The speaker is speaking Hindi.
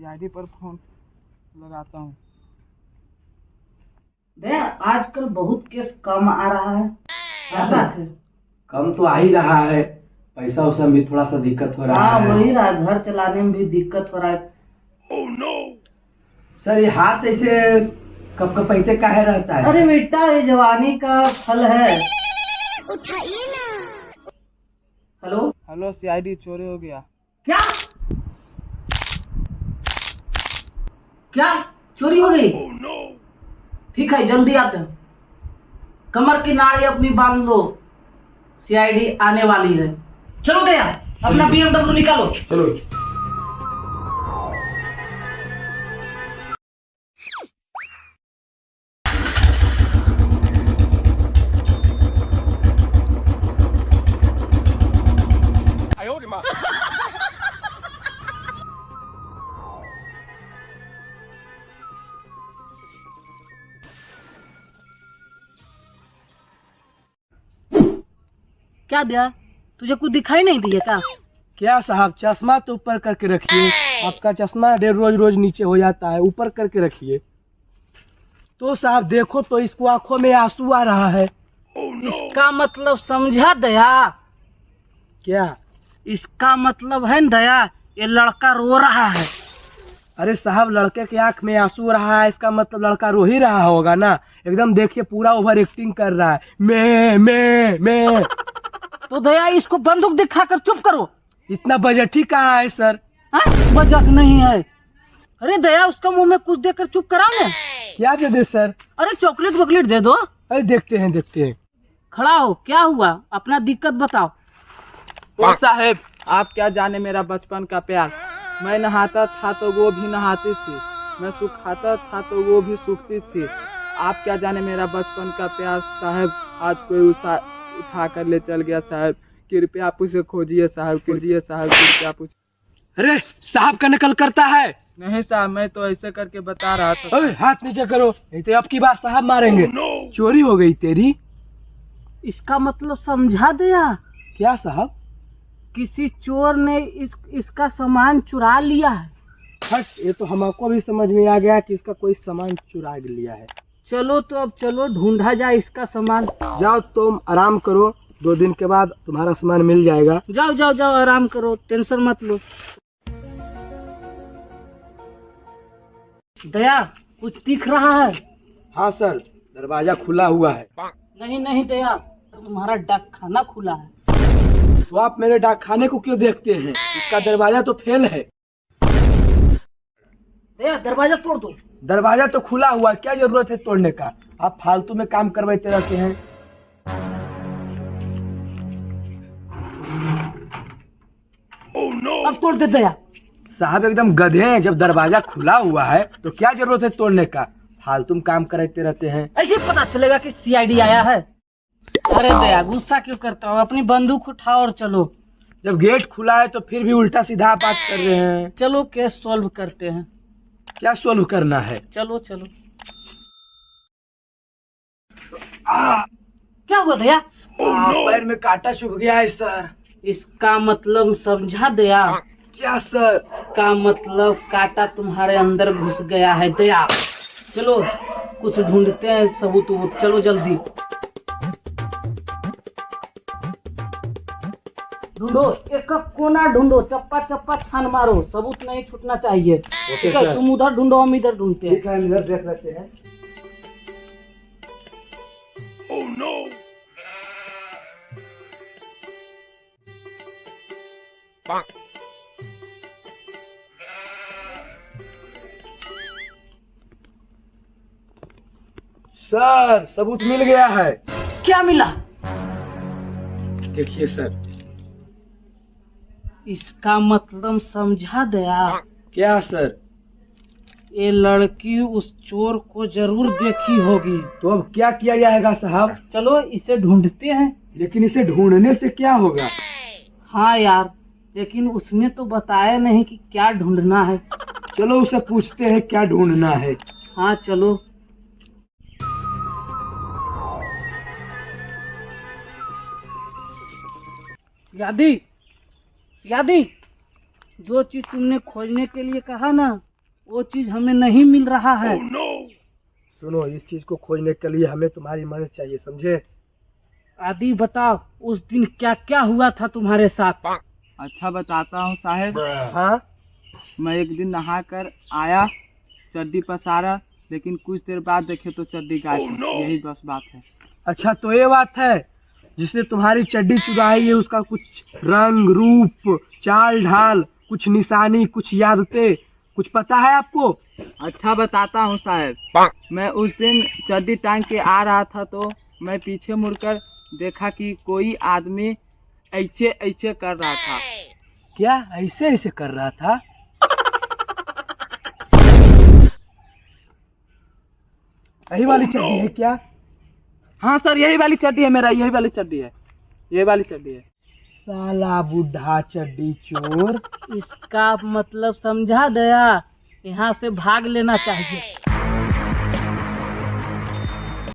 सीआईडी पर फोन लगाता हूँ। भैया आजकल बहुत केस कम आ रहा है, क्या बात है? कम तो आ ही रहा है, पैसा उसा में थोड़ा सा दिक्कत हो रहा हाँ है। वही रहा, घर चलाने में भी दिक्कत हो रहा है। oh, no! सर ये हाथ ऐसे कब कब पैसे काहे रहता है? अरे बेटा ये जवानी का फल है। उठाइए ना। हेलो हेलो, सीआईडी चोरी हो गया। क्या क्या चोरी हो गई? oh, no! ठीक है जल्दी आते हैं। कमर की नाड़ी अपनी बांध लो, सीआईडी आने वाली है। चलो भैया अपना BMW निकालो। चलो। क्या दिया? तुझे कुछ दिखाई नहीं दिया क्या? क्या साहब, चश्मा तो ऊपर करके रखिए। आपका चश्मा रोज रोज नीचे हो जाता है, ऊपर करके रखिए। तो साहब देखो तो इसको आंखों में आंसू आ रहा है। इसका मतलब समझा दया? क्या? इसका मतलब है न दया, ये लड़का रो रहा है। अरे साहब, लड़के के आंख में आंसू आ रहा है, इसका मतलब लड़का रो ही रहा होगा ना। एकदम देखिए पूरा ओवर एक्टिंग कर रहा है। मैं तो दया इसको बंदूक दिखाकर चुप करो। इतना बजट ही कहाँ है सर? हाँ बजट नहीं है। अरे दया उसका मुंह में कुछ देकर चुप कराओ ना। क्या दे दे सर? अरे चॉकलेट वॉकलेट दे दो। अरे देखते हैं। खड़ा हो, क्या हुआ? अपना दिक्कत बताओ। ओ साहेब, आप क्या जाने मेरा बचपन का प्यार। मैं नहाता था तो वो भी नहाती थी, मैं सुखाता था तो वो भी सूखती थी। आप क्या जाने मेरा बचपन का प्यार साहब। आज कोई उठा कर ले चल गया साहब। कृपया आप उसे खोजिए साहब, कृपया आप उसे। अरे साहब का नकल करता है। नहीं साहब, मैं तो ऐसे करके बता रहा था। अरे हाथ नीचे करो, नहीं तो अब की बार साहब मारेंगे। चोरी हो गई तेरी। इसका मतलब समझा दया? क्या साहब? किसी चोर ने इसका सामान चुरा लिया है। हट, ये तो हमको भी समझ में आ गया कि इसका कोई सामान चुरा लिया है। चलो तो अब चलो ढूंढा जाए इसका सामान। जाओ तुम आराम करो, 2 दिन के बाद तुम्हारा सामान मिल जाएगा। जाओ जाओ जाओ आराम करो, टेंशन मत लो। दया कुछ दिख रहा है? हाँ सर, दरवाजा खुला हुआ है। नहीं दया, तुम्हारा डाक खाना खुला है। तो आप मेरे डाक खाने को क्यों देखते हैं? इसका दरवाजा तो फेल है। दया दरवाजा तोड़ दो। दरवाजा तो खुला हुआ है, क्या जरूरत है तोड़ने का? आप फालतू में काम करवाते रहते हैं। अब तोड़ दे दया। साहब एकदम गधे हैं, जब दरवाजा खुला हुआ है तो क्या जरूरत है तोड़ने का? फालतू में काम कराते रहते हैं। ऐसे पता चलेगा कि सीआईडी आया है। अरे दया गुस्सा क्यों करता हो? अपनी बंदूक उठाओ और चलो। जब गेट खुला है तो फिर भी उल्टा सीधा बात कर रहे हैं। चलो केस सॉल्व करते हैं। क्या सॉल्व करना है? चलो क्या हुआ दया? पैर में कांटा चुभ गया है सर। इसका मतलब समझा दया? क्या सर? का मतलब कांटा तुम्हारे अंदर घुस गया है दया। चलो कुछ ढूंढते हैं सबूत वबूत, चलो जल्दी ढूंढो, एक कोना ढूंढो, चप्पा छान मारो, सबूत नहीं छूटना चाहिए। ठीक है, तुम उधर ढूंढो, हम इधर ढूंढते हैं। ठीक है, इधर देख लेते हैं। oh, no! सर सबूत मिल गया है। क्या मिला? देखिए सर। इसका मतलब समझा दया? क्या सर? ये लड़की उस चोर को जरूर देखी होगी। तो अब क्या किया जाएगा साहब? चलो इसे ढूंढते हैं। लेकिन इसे ढूंढने से क्या होगा? हाँ यार, लेकिन उसने तो बताया नहीं कि क्या ढूंढना है। चलो उसे पूछते हैं क्या ढूंढना है। हाँ चलो। यादी, जो चीज तुमने खोजने के लिए कहा ना, वो चीज हमें नहीं मिल रहा है। सुनो, इस चीज को खोजने के लिए हमें तुम्हारी मदद चाहिए, समझे? आदि बताओ, उस दिन क्या क्या हुआ था तुम्हारे साथ? अच्छा बताता हूँ साहब। हाँ, मैं एक दिन नहा कर आया, चड्डी पसारा, लेकिन कुछ देर बाद देखे तो चड्डी गायब थी। यही बस बात है। अच्छा तो ये बात है, जिसने तुम्हारी चड्डी चुराई है उसका कुछ रंग रूप चाल ढाल, कुछ निशानी, कुछ यादतें, कुछ पता है आपको? अच्छा बताता हूँ साहब। मैं उस दिन चड्डी टांग के आ रहा था तो मैं पीछे मुड़कर देखा कि कोई आदमी ऐसे ऐसे कर रहा था। क्या ऐसे ऐसे कर रहा था? यही वाली चड्डी है क्या? हाँ सर, यही वाली चड्डी है मेरा, यही वाली चड्डी है, यही वाली चड्डी है। साला बुढ़ा चड्डी चोर। इसका मतलब समझा दया, यहाँ से भाग लेना चाहिए।